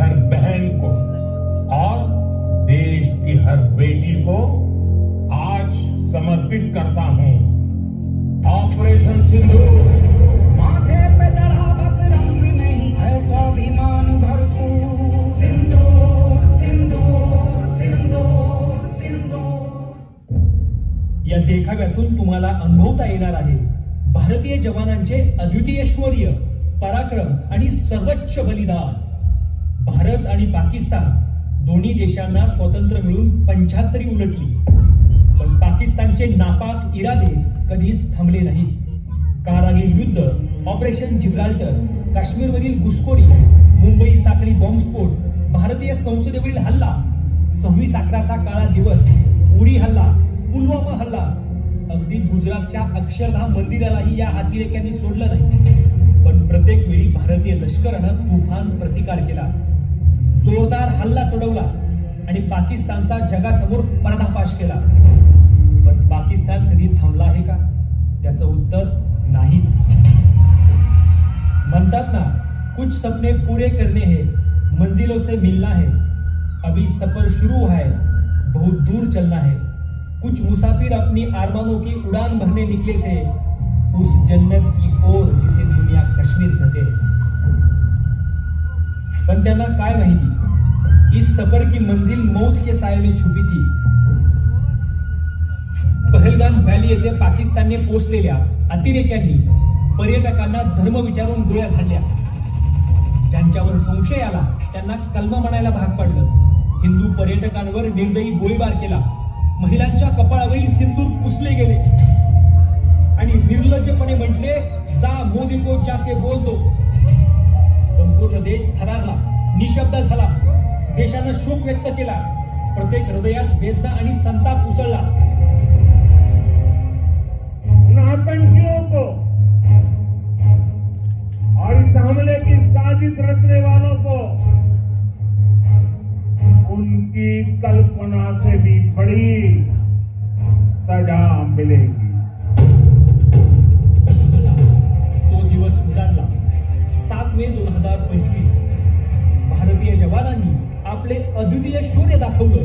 हर बहन को और देश की हर बेटी को आज समर्पित करता हूं। ऑपरेशन सिंदूर माथे पे चढ़ा बस रंग नहीं है स्वाभिमान भरपूर। सिंदूर सिंदूर सिंदूर सिंदूर। या देखाव्यातून तुम्हाला अनुभवता येणार आहे भारतीय जवानांचे अद्वितीय शौर्य, पराक्रम आणि सर्वोच्च बलिदान। भारत आणि पाकिस्तान दोन्ही देशांना स्वातंत्र्य मिळून 75 उलटली, पण पाकिस्तानचे नापाक इरादे कधीच थांबले नाहीत। कारगिल युद्ध, ऑपरेशन जिब्राल्टर, काश्मीरमधील घुसखोरी, मुंबई साखळी बॉम्बस्फोट, भारतीय संसदेवरील हल्ला, 26/11चा काळा दिवस, उरी हल्ला, पुलवामा हल्ला, अगदी गुजरातच्या अक्षरधाम मंदिरालाही या अतिरेक्यांनी सोडलं नाही। पण प्रत्येक वेळी भारतीय लष्करानं तुफान प्रतिकार केला, जोरदार हल्ला चढवला आणि पाकिस्तानचा जगासमोर पर्दाफाश केला। पण पाकिस्तान कधी थांबला आहे का? त्याचं उत्तर नाहीच। म्हणतात ना, कुछ सपने पूरे करने हैं, मंजिलों से मिलना है, अभी सफर शुरू हुआ है, बहुत दूर चलना है। कुछ मुसाफिर अपनी अरमानों की उड़ान भरने निकले थे, उस जन्नत की ओर जिसे दुनिया कश्मीर कहते हैं। पण त्यांना काय माहिती, इस सफर की मंजिल मौत के साये में छुपी थी। पहलगाम व्हॅली येथे पाकिस्तानने पोचलेल्या अतिरेक्यांनी पर्यटकांना धर्म विचारून गोळ्या झाडल्या। ज्यांच्यावर संशय आला त्यांना कलमा म्हणायला भाग पाडलं। हिंदू पर्यटकांवर निर्दयी गोळीबार केला, महिलांच्या कपाळावरील सिंदूर पुसले गेले आणि निर्लज्जपणे म्हटले, जा मोदी को जाके बोल दो। संपूर्ण देश थरारला, निशब्द झाला। देशानं शोक व्यक्त केला, प्रत्येक हृदयात वेदना आणि संताप उसळला। आतंकियों को और इस हमले की साजिश रचने वालों को उनकी कल्पना से भी बड़ी सजा मिलेगी। तो दिवस उजाडला 7 मे 2025। भारतीय जवानांनी आपले अद्वितीय शौर्य दाखवलं।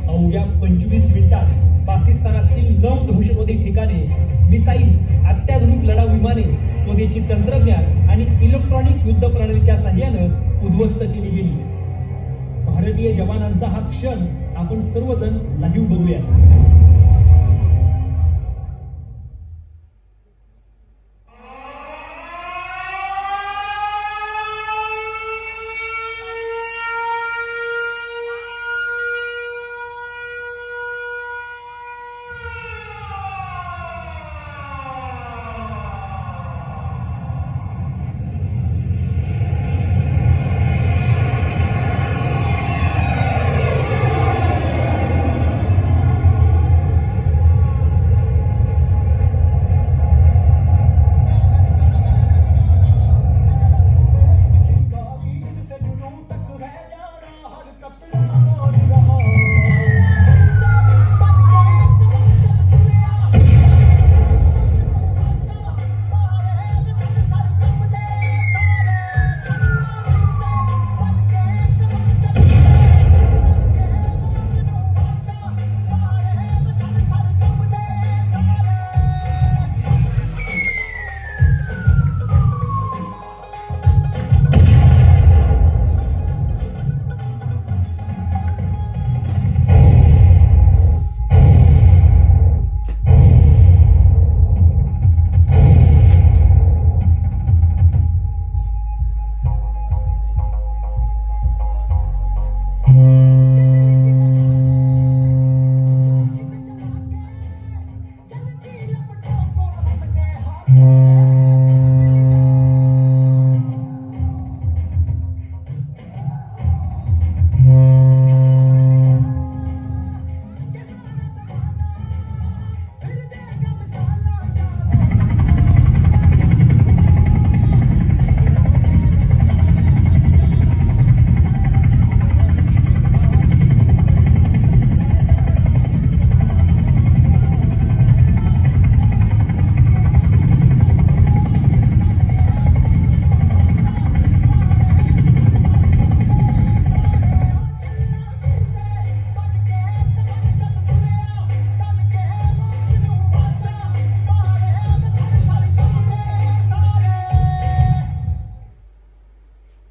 अवघ्या 25 मिनिटात पाकिस्तानातील 9 दहशतवादी ठिकाणे, मिसाईल्स, अत्याधुनिक लढाऊ विमाने, स्वदेशी तंत्रज्ञान आणि इलेक्ट्रॉनिक युद्ध प्रणालीच्या सहाय्यानं उद्ध्वस्त केली गेली। भारतीय जवानांचा हा क्षण आपण सर्वजण लाईव्ह बघूया।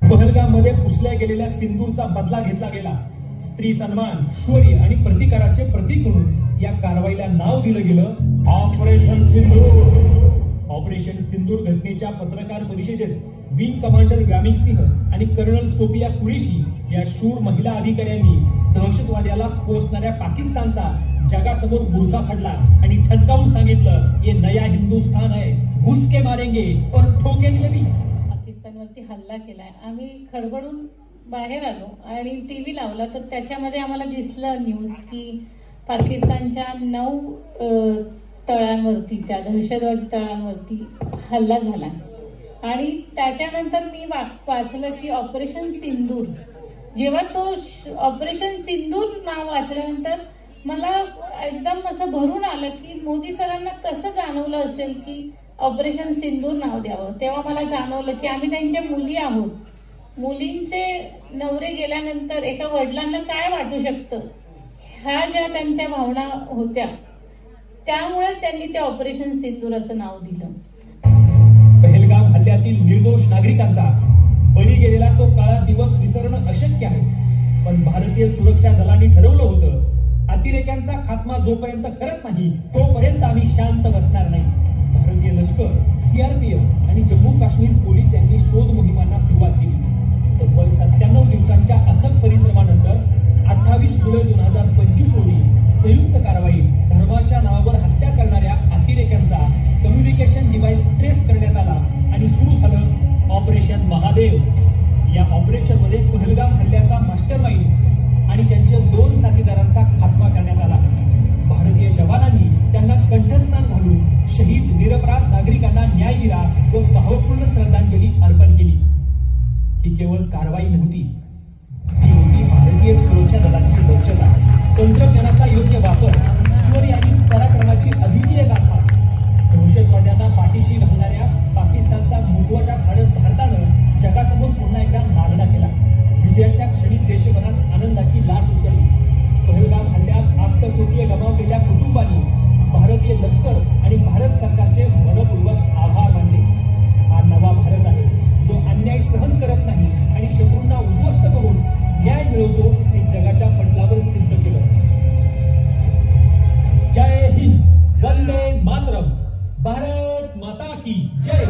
पहलगाममध्ये पुसल्या गेलेल्या सिंदूरचा बदला घेतला गेला. स्त्री सन्मान, शौर्य आणि प्रतिकाराचे प्रतीक म्हणून या कारवाईला नाव दिलं गेलं ऑपरेशन सिंदूर. ऑपरेशन सिंदूर घटनेच्या पत्रकार परिषदेत विंग कमांडर व्यामिक सिंह आणि कर्नल सोफिया कुरेशी या शूर महिला अधिकाऱ्यांनी दहशतवाद्याला पोचणाऱ्या पाकिस्तानचा जगासमोर बुरखा फाडला आणि ठणकावून सांगितलं, ये नया हिंदुस्थान है, घुस के मारेंगे और ठोकेंगे भी. पाकिस्तानवरती हल्ला केलाय. आम्ही खडबडून बाहेर आलो आणि टीव्ही लावला तर त्याच्यामध्ये आम्हाला दिसलं न्यूज की पाकिस्तानच्या 9 तळांवरती, त्या दहशतवादी तळांवरती हल्ला झाला. आणि त्याच्यानंतर मी वाचलं की ऑपरेशन सिंदूर. जेव्हा तो ऑपरेशन सिंदूर नाव वाचल्यानंतर मला एकदम असं भरून आलं की मोदी सरांना कसं जाणवलं असेल की ऑपरेशन सिंदूर नाव द्यावं. तेव्हा मला जाणवलं की आम्ही त्यांच्या मुली आहोत. मुलींचे नवरे गेल्यानंतर एका वडिलांना काय वाटू शकतं, ह्या ज्या त्यांच्या भावना होत्या, त्यामुळे त्यांनी ते ऑपरेशन सिंदूर असं नाव दिलं. पहलगाम हल्ल्यातील निर्दोष नागरिकांचा बळी गेलेला तो काळा दिवस विसरणं अशक्य आहे. पण भारतीय सुरक्षा दलांनी ठरवलं होतं, अतिरेक्यांचा खात्मा जोपर्यंत करत नाही तोपर्यंत आम्ही शांत बसणार नाही. भारतीय लष्कर, सीआरपीएफ आणि जम्मू काश्मीर पोलीस यांनी शोध मोहिमांना सुरुवात केली. तब्बल 97 दिवसांच्या अथक परिश्रमानंतर 28 जुलै 2025 रोजी संयुक्त कारवाई धर्माच्या नावावर हत्या करणाऱ्या अतिरेक्यांचा कम्युनिकेशन डिव्हाइस ट्रेस करण्यात आला आणि सुरू झालं ऑपरेशन महादेव. या ऑपरेशन मध्ये पहलगाम हल्ल्याचा मास्टरमाइंड आणि त्यांच्या 2 साथीदारांचा खात्मा करण्यात आला. भारतीय जवानांनी त्यांना कंठस्नान घालून शहीद निरपराध नागरिकांना न्याय दिला व भावपूर्ण श्रद्धांजली अर्पण केली. ही केवळ कारवाई नव्हती, ही होती भारतीय सुरक्षा दलांची दक्षता, तंत्रज्ञानाचा योग्य वापर, शौर्य आणि पराक्रमाची अद्वितीय गाथा. दहशतवाद्यांना पाठीशी घालणाऱ्या पाकिस्तानचा मुखवटा फाडत भारतानं जगासमोर पुन्हा एकदा मागणा केला. विजयाच्या क्षणी देशभरात आनंदाची लाट उसळली. पहलगाम हल्ल्यात आप्तस्वकीय गमावलेल्या कुटुंबांनी भारतीय लष्कर आणि भारत सरकारचे मनपूर्वक आभार मानले. हा नवा भारत आहे जो अन्याय सहन करत नाही आणि शत्रूंना उद्ध्वस्त करून न्याय मिळवतो हे जगाच्या पटलावर सिद्ध केलं. जय हिंद, वंदे मातरम, भारत माता की जय.